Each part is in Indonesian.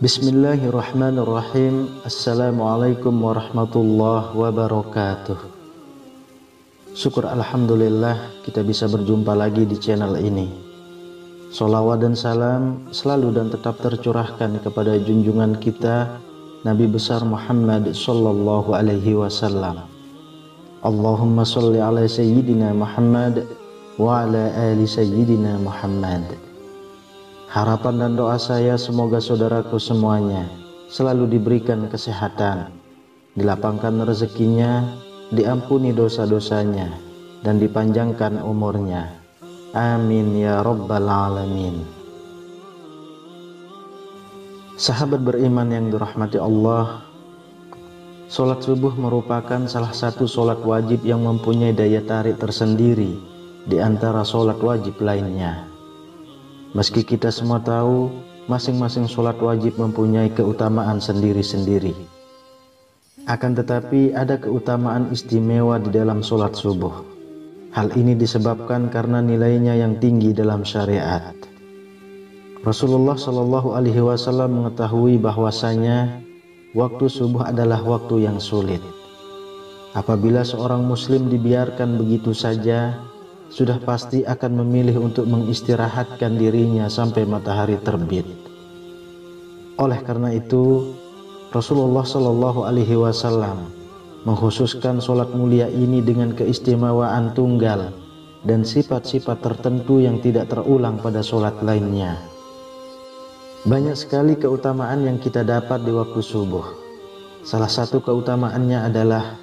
Bismillahirrahmanirrahim. Assalamualaikum warahmatullahi wabarakatuh. Syukur alhamdulillah kita bisa berjumpa lagi di channel ini. Sholawat dan salam selalu dan tetap tercurahkan kepada junjungan kita Nabi besar Muhammad sallallahu alaihi wasallam. Allahumma sholli ala sayyidina Muhammad wa ala ali sayyidina Muhammad. Harapan dan doa saya semoga saudaraku semuanya selalu diberikan kesehatan, dilapangkan rezekinya, diampuni dosa-dosanya, dan dipanjangkan umurnya. Amin ya rabbal alamin. Sahabat beriman yang dirahmati Allah, sholat subuh merupakan salah satu sholat wajib yang mempunyai daya tarik tersendiri di antara sholat wajib lainnya. Meski kita semua tahu masing-masing sholat wajib mempunyai keutamaan sendiri-sendiri, akan tetapi ada keutamaan istimewa di dalam sholat subuh. Hal ini disebabkan karena nilainya yang tinggi dalam syariat. Rasulullah Shallallahu Alaihi Wasallam mengetahui bahwasanya waktu subuh adalah waktu yang sulit. Apabila seorang muslim dibiarkan begitu saja, sudah pasti akan memilih untuk mengistirahatkan dirinya sampai matahari terbit. Oleh karena itu, Rasulullah Shallallahu Alaihi Wasallam mengkhususkan sholat mulia ini dengan keistimewaan tunggal dan sifat-sifat tertentu yang tidak terulang pada sholat lainnya. Banyak sekali keutamaan yang kita dapat di waktu subuh. Salah satu keutamaannya adalah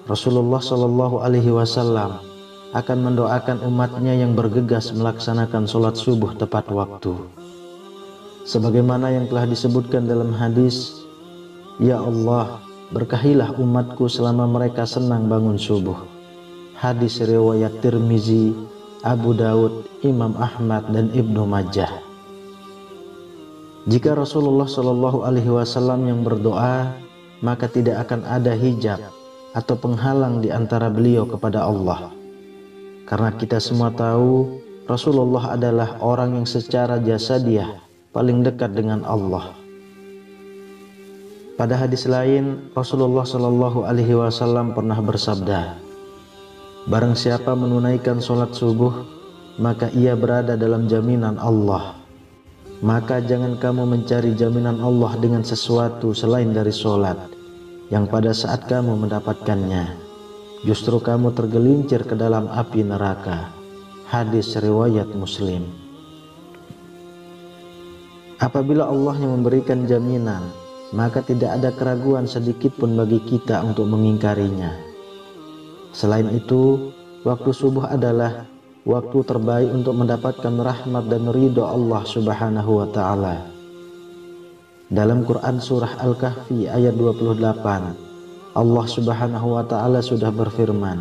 Rasulullah Shallallahu Alaihi Wasallam akan mendoakan umatnya yang bergegas melaksanakan sholat subuh tepat waktu. Sebagaimana yang telah disebutkan dalam hadis, "Ya Allah, berkahilah umatku selama mereka senang bangun subuh." Hadis riwayat Tirmizi, Abu Daud, Imam Ahmad, dan Ibnu Majah. Jika Rasulullah Shallallahu Alaihi Wasallam yang berdoa, maka tidak akan ada hijab atau penghalang di antara beliau kepada Allah. Karena kita semua tahu Rasulullah adalah orang yang secara jasadiah paling dekat dengan Allah. Pada hadis lain, Rasulullah Shallallahu Alaihi Wasallam pernah bersabda, "Barang siapa menunaikan sholat subuh, maka ia berada dalam jaminan Allah. Maka jangan kamu mencari jaminan Allah dengan sesuatu selain dari sholat, yang pada saat kamu mendapatkannya, justru kamu tergelincir ke dalam api neraka." Hadis riwayat Muslim. Apabila Allah yang memberikan jaminan, maka tidak ada keraguan sedikit pun bagi kita untuk mengingkarinya. Selain itu, waktu subuh adalah waktu terbaik untuk mendapatkan rahmat dan ridho Allah Subhanahu wa Ta'ala. Dalam Quran surah Al-Kahfi ayat 28, Allah Subhanahu wa Ta'ala sudah berfirman,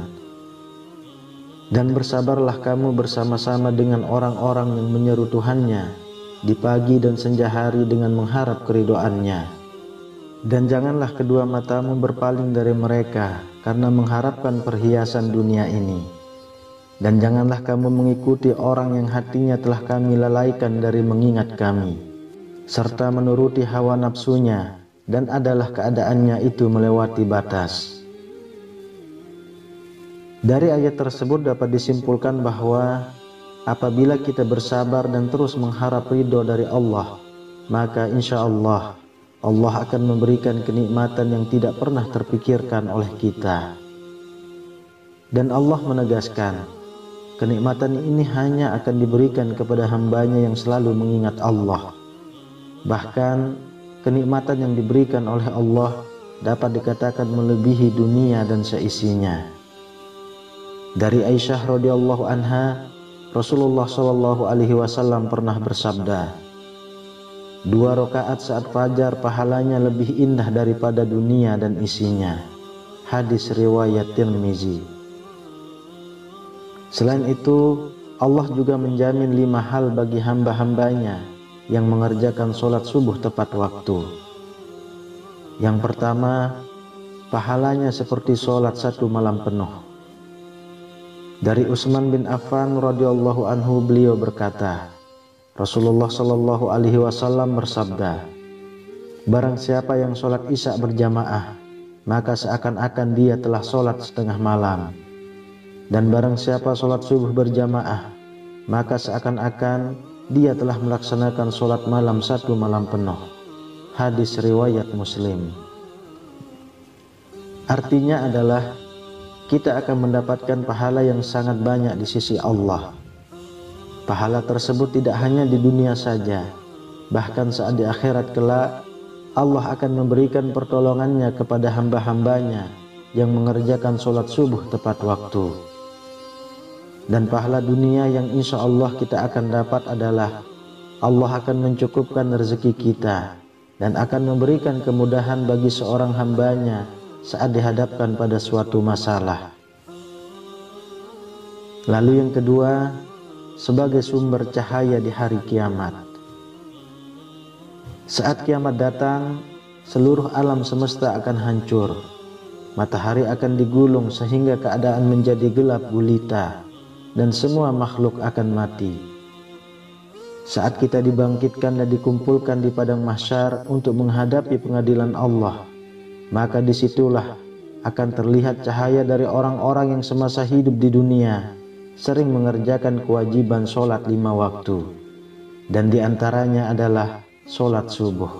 "Dan bersabarlah kamu bersama-sama dengan orang-orang yang menyeru Tuhannya di pagi dan senja hari dengan mengharap keridhoannya. Dan janganlah kedua matamu berpaling dari mereka karena mengharapkan perhiasan dunia ini. Dan janganlah kamu mengikuti orang yang hatinya telah kami lalaikan dari mengingat kami, serta menuruti hawa nafsunya, dan adalah keadaannya itu melewati batas." Dari ayat tersebut dapat disimpulkan bahwa apabila kita bersabar dan terus mengharap ridho dari Allah, maka insya Allah akan memberikan kenikmatan yang tidak pernah terpikirkan oleh kita. Dan Allah menegaskan, kenikmatan ini hanya akan diberikan kepada hambanya yang selalu mengingat Allah. Bahkan kenikmatan yang diberikan oleh Allah dapat dikatakan melebihi dunia dan seisinya. Dari Aisyah radhiyallahu anha, Rasulullah Shallallahu Alaihi Wasallam pernah bersabda, 2 rakaat saat fajar pahalanya lebih indah daripada dunia dan isinya. Hadis riwayat Tirmizi. Selain itu, Allah juga menjamin 5 hal bagi hamba-hambanya yang mengerjakan sholat subuh tepat waktu. Yang pertama, pahalanya seperti sholat 1 malam penuh. Dari Utsman bin Affan radhiyallahu anhu, beliau berkata, Rasulullah shallallahu alaihi wasallam bersabda, barang siapa yang sholat isya berjamaah, maka seakan-akan dia telah sholat setengah malam. Dan barang siapa sholat subuh berjamaah, maka seakan-akan dia telah melaksanakan sholat malam 1 malam penuh. Hadis riwayat Muslim. Artinya adalah kita akan mendapatkan pahala yang sangat banyak di sisi Allah. Pahala tersebut tidak hanya di dunia saja, bahkan saat di akhirat kelak Allah akan memberikan pertolongannya kepada hamba-hambanya yang mengerjakan sholat subuh tepat waktu. Dan pahala dunia yang insya Allah kita akan dapat adalah Allah akan mencukupkan rezeki kita dan akan memberikan kemudahan bagi seorang hambanya saat dihadapkan pada suatu masalah. Lalu yang kedua, sebagai sumber cahaya di hari kiamat. Saat kiamat datang, seluruh alam semesta akan hancur. Matahari akan digulung sehingga keadaan menjadi gelap gulita, dan semua makhluk akan mati. Saat kita dibangkitkan dan dikumpulkan di padang mahsyar untuk menghadapi pengadilan Allah, maka disitulah akan terlihat cahaya dari orang-orang yang semasa hidup di dunia sering mengerjakan kewajiban sholat 5 waktu, dan diantaranya adalah sholat subuh.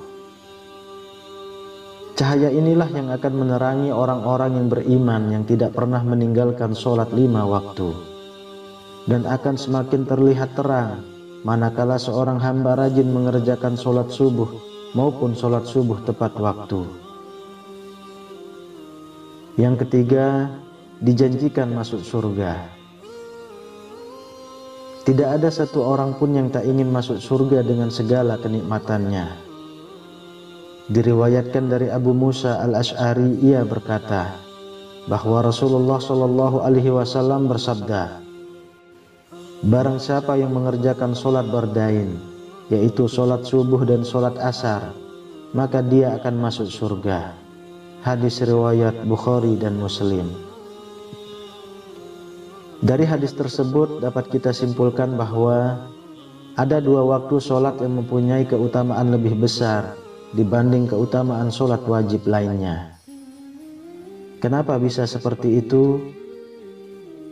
Cahaya inilah yang akan menerangi orang-orang yang beriman yang tidak pernah meninggalkan sholat 5 waktu, dan akan semakin terlihat terang manakala seorang hamba rajin mengerjakan sholat subuh maupun sholat subuh tepat waktu. Yang ketiga, dijanjikan masuk surga. Tidak ada satu orang pun yang tak ingin masuk surga dengan segala kenikmatannya. Diriwayatkan dari Abu Musa al-Ash'ari, ia berkata bahwa Rasulullah shallallahu alaihi wasallam bersabda, barang siapa yang mengerjakan sholat bardain, yaitu sholat subuh dan sholat asar, maka dia akan masuk surga. Hadis riwayat Bukhari dan Muslim. Dari hadis tersebut dapat kita simpulkan bahwa ada 2 waktu sholat yang mempunyai keutamaan lebih besar dibanding keutamaan sholat wajib lainnya. Kenapa bisa seperti itu?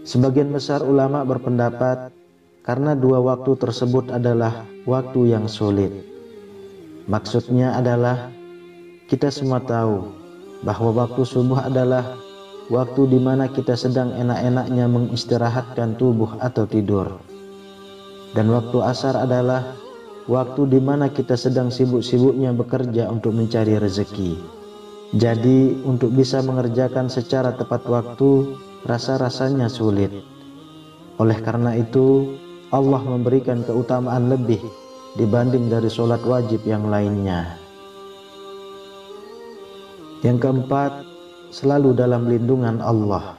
Sebagian besar ulama berpendapat karena 2 waktu tersebut adalah waktu yang sulit. Maksudnya adalah kita semua tahu bahwa waktu subuh adalah waktu di mana kita sedang enak-enaknya mengistirahatkan tubuh atau tidur. Dan waktu asar adalah waktu di mana kita sedang sibuk-sibuknya bekerja untuk mencari rezeki. Jadi untuk bisa mengerjakan secara tepat waktu rasa-rasanya sulit. Oleh karena itu Allah memberikan keutamaan lebih dibanding dari sholat wajib yang lainnya. Yang keempat, selalu dalam lindungan Allah.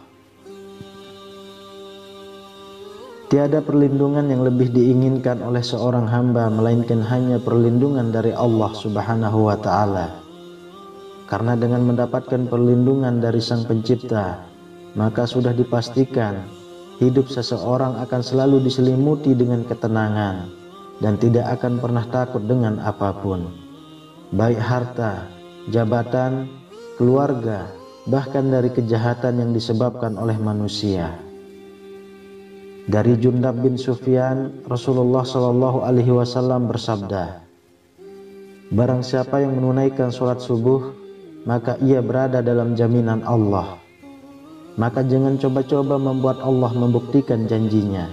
Tiada perlindungan yang lebih diinginkan oleh seorang hamba melainkan hanya perlindungan dari Allah Subhanahu wa ta'ala. Karena dengan mendapatkan perlindungan dari Sang Pencipta, maka sudah dipastikan hidup seseorang akan selalu diselimuti dengan ketenangan dan tidak akan pernah takut dengan apapun, baik harta, jabatan, keluarga, bahkan dari kejahatan yang disebabkan oleh manusia. Dari Jundab bin Sufyan, Rasulullah shallallahu alaihi wasallam bersabda, barang siapa yang menunaikan sholat subuh, maka ia berada dalam jaminan Allah. Maka jangan coba-coba membuat Allah membuktikan janjinya.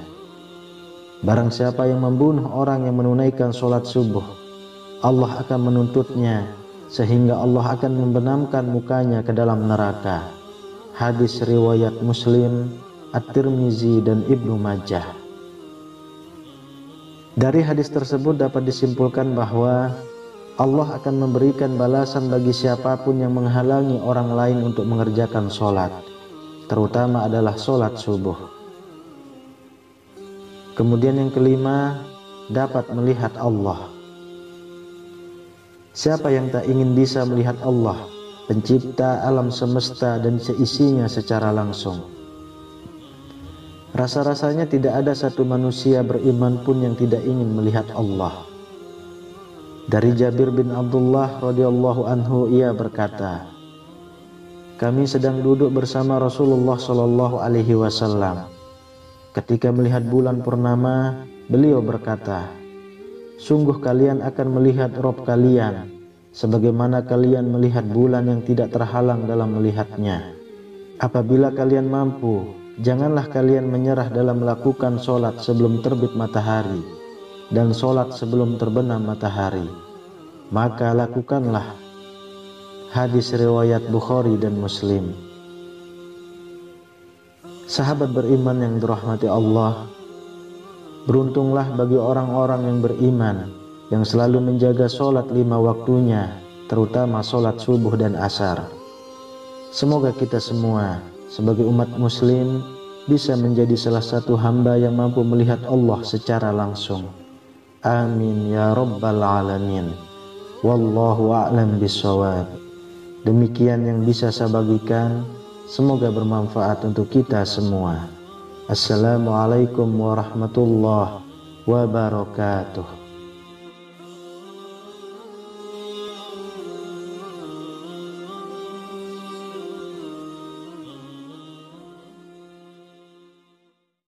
Barang siapa yang membunuh orang yang menunaikan sholat subuh, Allah akan menuntutnya sehingga Allah akan membenamkan mukanya ke dalam neraka. Hadis riwayat Muslim, At-Tirmizi dan Ibnu Majah. Dari hadis tersebut dapat disimpulkan bahwa Allah akan memberikan balasan bagi siapapun yang menghalangi orang lain untuk mengerjakan sholat, terutama adalah sholat subuh. Kemudian yang kelima, dapat melihat Allah. Siapa yang tak ingin bisa melihat Allah, pencipta alam semesta dan seisinya secara langsung? Rasa-rasanya tidak ada satu manusia beriman pun yang tidak ingin melihat Allah. Dari Jabir bin Abdullah radhiyallahu anhu, ia berkata, kami sedang duduk bersama Rasulullah sallallahu alaihi wasallam. Ketika melihat bulan purnama, beliau berkata, sungguh kalian akan melihat Rabb kalian sebagaimana kalian melihat bulan yang tidak terhalang dalam melihatnya. Apabila kalian mampu, janganlah kalian menyerah dalam melakukan sholat sebelum terbit matahari dan sholat sebelum terbenam matahari, maka lakukanlah. Hadis riwayat Bukhari dan Muslim. Sahabat beriman yang dirahmati Allah, beruntunglah bagi orang-orang yang beriman yang selalu menjaga sholat 5 waktunya, terutama sholat subuh dan asar. Semoga kita semua sebagai umat muslim bisa menjadi salah satu hamba yang mampu melihat Allah secara langsung. Amin ya rabbal alamin. Wallahu a'lam bishawab. Demikian yang bisa saya bagikan, semoga bermanfaat untuk kita semua. Assalamualaikum warahmatullahi wabarakatuh.